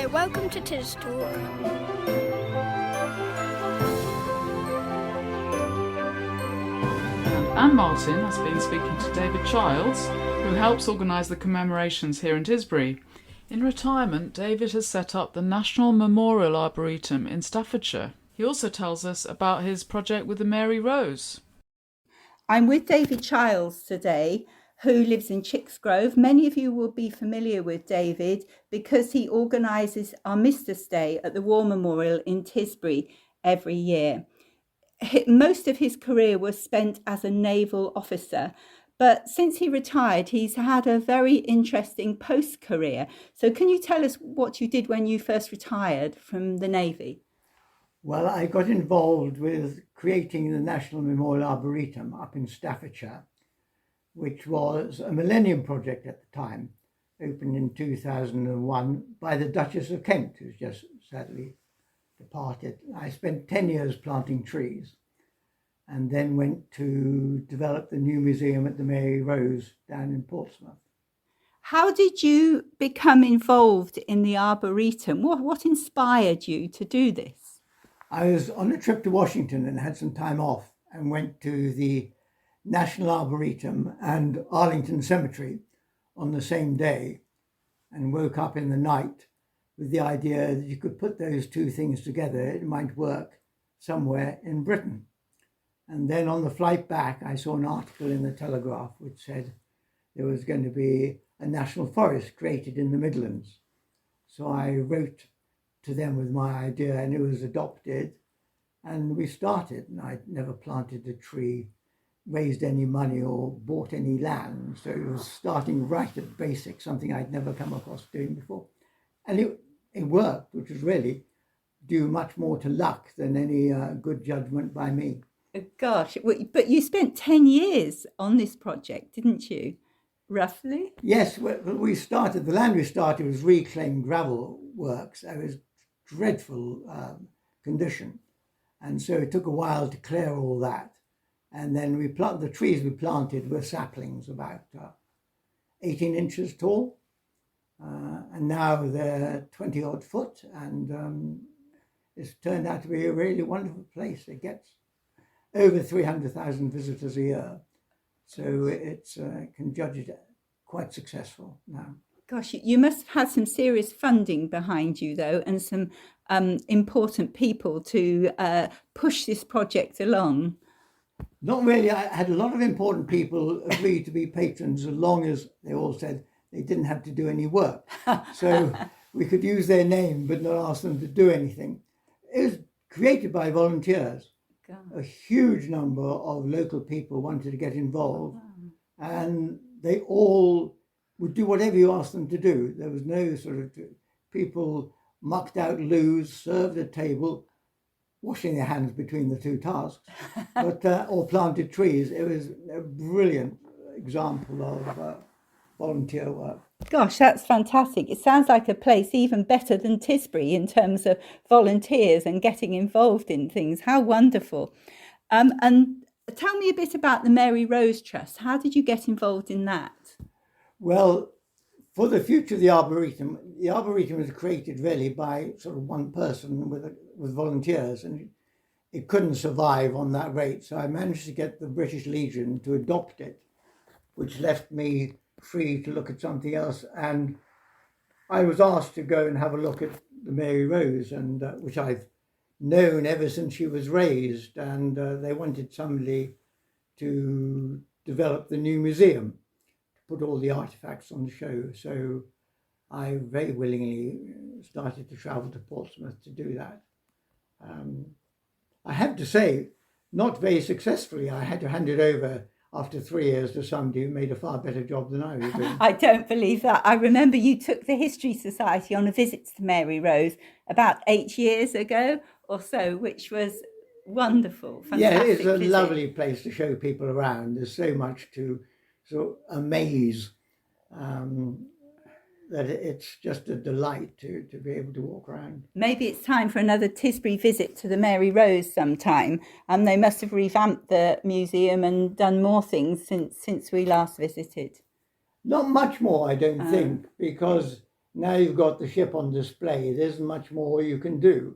Hello, welcome to TisTalk. Anne Martin has been speaking to David Childs, who helps organise the commemorations here in Tisbury. In retirement, David has set up the National Memorial Arboretum in Staffordshire. He also tells us about his project with the Mary Rose. I'm with David Childs today, who lives in Chicksgrove. Many of you will be familiar with David because he organises Armistice Day at the War Memorial in Tisbury every year. Most of his career was spent as a naval officer, but since he retired, he's had a very interesting post-career. So can you tell us what you did when you first retired from the Navy? Well, I got involved with creating the National Memorial Arboretum up in Staffordshire, which was a Millennium project at the time, opened in 2001 by the Duchess of Kent, who's just sadly departed. I spent 10 years planting trees and then went to develop the new museum at the Mary Rose down in Portsmouth. How did you become involved in the Arboretum? What inspired you to do this? I was on a trip to Washington and had some time off and went to the National Arboretum and Arlington Cemetery on the same day and woke up in the night with the idea that you could put those two things together. It might work somewhere in Britain. And then on the flight back, I saw an article in the Telegraph which said there was going to be a national forest created in the Midlands. So I wrote to them with my idea and it was adopted and we started. And I'd never planted a tree, raised any money or bought any land. So it was starting right at basics, something I'd never come across doing before. And it worked, which was really due much more to luck than any good judgment by me. Gosh, but you spent 10 years on this project, didn't you? Roughly? Yes, we started, the land we started was reclaimed gravel works. It was dreadful condition. And so it took a while to clear all that. And then the trees we planted were saplings about 18 inches tall. And now they're 20 odd foot. And it's turned out to be a really wonderful place. It gets over 300,000 visitors a year. So it's can judge it quite successful now. Gosh, you must have had some serious funding behind you, though, and some important people to push this project along. Not really. I had a lot of important people agree to be patrons as long as they all said they didn't have to do any work. So we could use their name but not ask them to do anything. It was created by volunteers. God. A huge number of local people wanted to get involved and they all would do whatever you asked them to do. There was no sort of people mucked out loos, served at table, washing their hands between the two tasks, but or planted trees. It was a brilliant example of volunteer work. Gosh, that's fantastic. It sounds like a place even better than Tisbury in terms of volunteers and getting involved in things. How wonderful. And tell me a bit about the Mary Rose Trust. How did you get involved in that? Well, for the future of the Arboretum was created really by sort of one person with volunteers, and it couldn't survive on that rate. So I managed to get the British Legion to adopt it, which left me free to look at something else. And I was asked to go and have a look at the Mary Rose, and which I've known ever since she was raised. And they wanted somebody to develop the new museum, put all the artifacts on the show. So I very willingly started to travel to Portsmouth to do that. I have to say, not very successfully. I had to hand it over after 3 years to somebody who made a far better job than I was doing. I don't believe that. I remember you took the History Society on a visit to Mary Rose about 8 years ago or so, which was wonderful. Fantastic yeah, it's a visit. Lovely place to show people around. There's so much to sort of amaze that it's just a delight to be able to walk around. Maybe it's time for another Tisbury visit to the Mary Rose sometime. They must have revamped the museum and done more things since we last visited. Not much more, I don't think, because Now you've got the ship on display. There isn't much more you can do.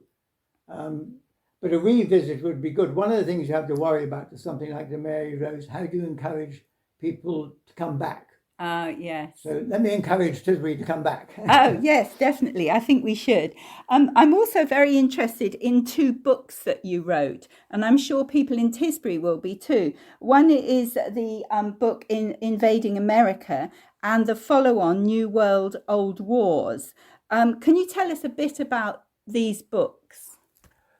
But a revisit would be good. One of the things you have to worry about is something like the Mary Rose. How do you encourage people to come back? Yes. So let me encourage Tisbury to come back. Oh, yes, definitely. I think we should. I'm also very interested in two books that you wrote, and I'm sure people in Tisbury will be too. One is the book in Invading America and the follow-on New World, Old Wars. Can you tell us a bit about these books?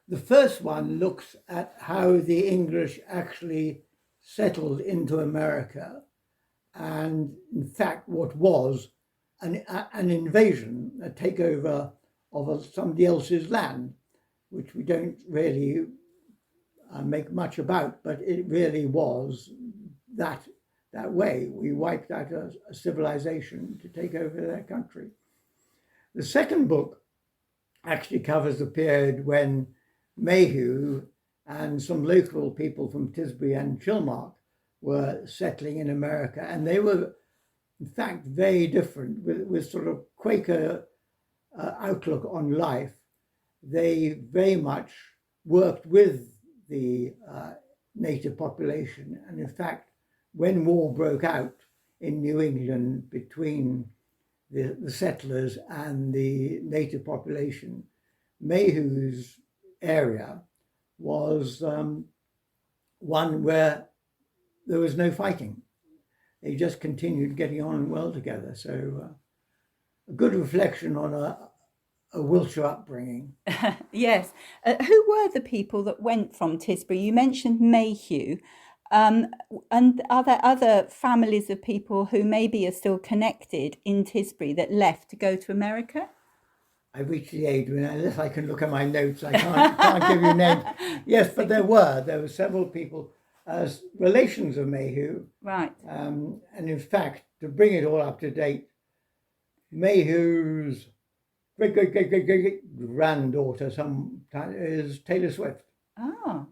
The first one looks at how the English actually settled into America, and in fact what was an invasion, a takeover of somebody else's land, which we don't really make much about, but it really was that way. We wiped out a civilization to take over their country. The second book actually covers the period when Mayhew and some local people from Tisbury and Chilmark were settling in America, and they were in fact very different with sort of Quaker outlook on life. They very much worked with the native population, and in fact when war broke out in New England between the settlers and the native population, Mayhew's area was one where there was no fighting. They just continued getting on well together. So a good reflection on a Wiltshire upbringing. Yes. Who were the people that went from Tisbury? You mentioned Mayhew. And are there other families of people who maybe are still connected in Tisbury that left to go to America? I've reached the age when, unless I can look at my notes, I can't give you names. Yes, but there were several people, relations of Mayhew. Right. And in fact, to bring it all up to date, Mayhew's great granddaughter is Taylor Swift. Oh,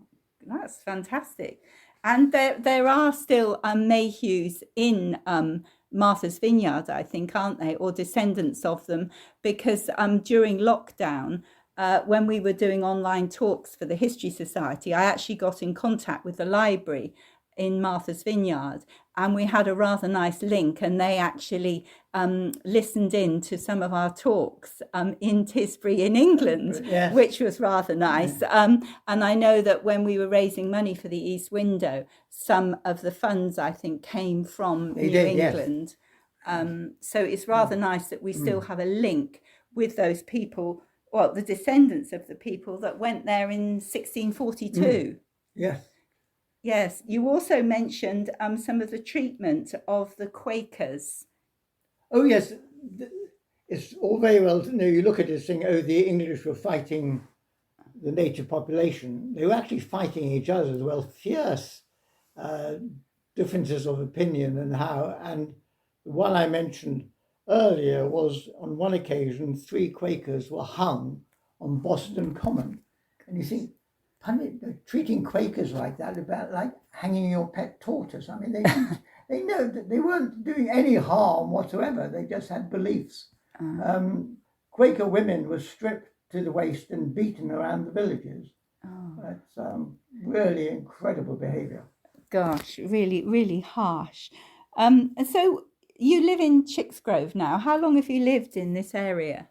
that's fantastic. And there are still Mayhews in Martha's Vineyard, I think, aren't they, or descendants of them? Because during lockdown, when we were doing online talks for the History Society, I actually got in contact with the library in Martha's Vineyard, and we had a rather nice link, and they actually listened in to some of our talks in Tisbury in England, yes. Which was rather nice. And I know that when we were raising money for the East Window, some of the funds, I think, came from New England. Yes. So it's rather nice that we still have a link with those people, well, the descendants of the people that went there in 1642. Yes. Yes, you also mentioned some of the treatment of the Quakers. Oh, yes. It's all very well to know. You look at it saying, oh, the English were fighting the native population. They were actually fighting each other as well. Fierce differences of opinion and how. And the one I mentioned earlier was on one occasion, 3 Quakers were hung on Boston Common. And you think, treating Quakers like that, about like hanging your pet tortoise. I mean, they know that they weren't doing any harm whatsoever. They just had beliefs. Quaker women were stripped to the waist and beaten around the villages. That's really incredible behaviour. Gosh, really, really harsh. So you live in Chicksgrove now. How long have you lived in this area?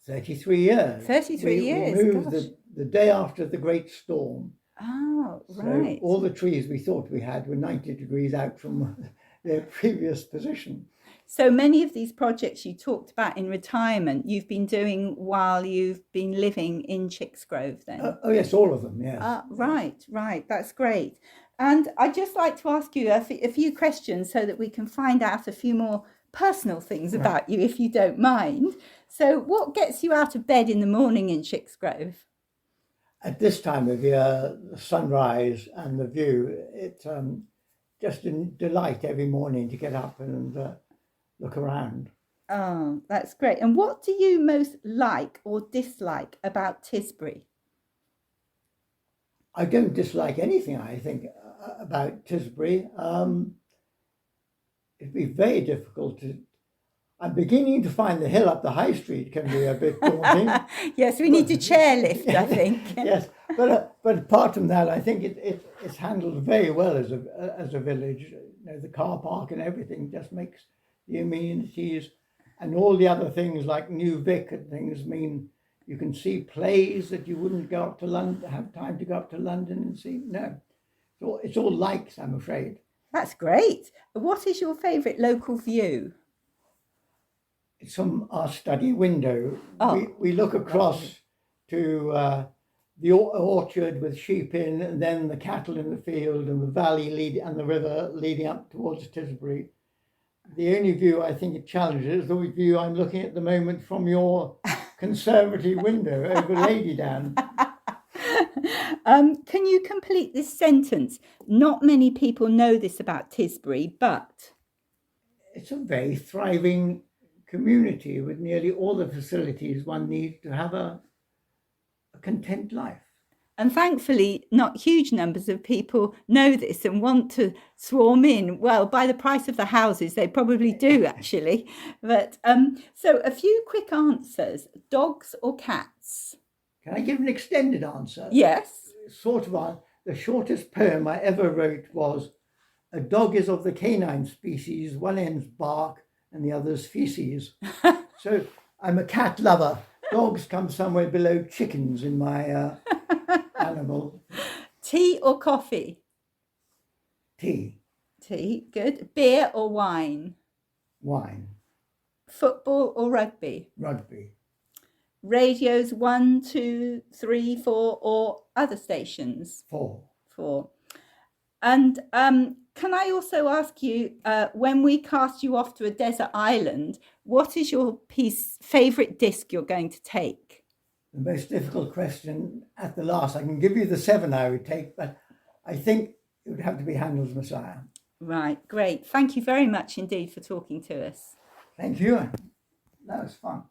33 years. 33 years. We moved the day after the great storm. Oh, right. So all the trees we thought we had were 90 degrees out from their previous position. So many of these projects you talked about in retirement, you've been doing while you've been living in Chicksgrove then? Oh, yes, all of them, yes. Right. That's great. And I'd just like to ask you a few questions so that we can find out a few more personal things about you, if you don't mind. So what gets you out of bed in the morning in Chicksgrove? At this time of year, the sunrise and the view, it's just a delight every morning to get up and look around. Oh, that's great. And what do you most like or dislike about Tisbury? I don't dislike anything, I think, about Tisbury. It'd be very difficult to I'm beginning to find the hill up the high street can be a bit daunting. Yes, we need a chairlift, I think. Yes, but apart from that, I think it's handled very well as a village. You know, the car park and everything just makes the amenities, and all the other things like New Vic and things mean you can see plays that you wouldn't go up to London, have time to go up to London and see. No, it's all likes, I'm afraid. That's great. What is your favourite local view? It's from our study window. Oh, We look across to the orchard with sheep in, and then the cattle in the field, and the valley and the river leading up towards Tisbury. The only view I think it challenges is the view I'm looking at the moment from your conservative window over Ladydown. Can you complete this sentence? Not many people know this about Tisbury, but... It's a very thriving community with nearly all the facilities one needs to have a content life. And thankfully, not huge numbers of people know this and want to swarm in. Well, by the price of the houses, they probably do, actually. But so a few quick answers. Dogs or cats? Can I give an extended answer? Yes. Sort of the shortest poem I ever wrote was, a dog is of the canine species, one end's bark and the other's feces. So I'm a cat lover. Dogs come somewhere below chickens in my animal. Tea or coffee? Tea. Tea, good. Beer or wine? Wine. Football or rugby? Rugby. Radios 1, 2, 3, 4, or other stations? 4. 4. And can I also ask you, when we cast you off to a desert island, what is your favourite disc you're going to take? The most difficult question at the last. I can give you the 7 I would take, but I think it would have to be Handel's Messiah. Right, great. Thank you very much indeed for talking to us. Thank you. That was fun.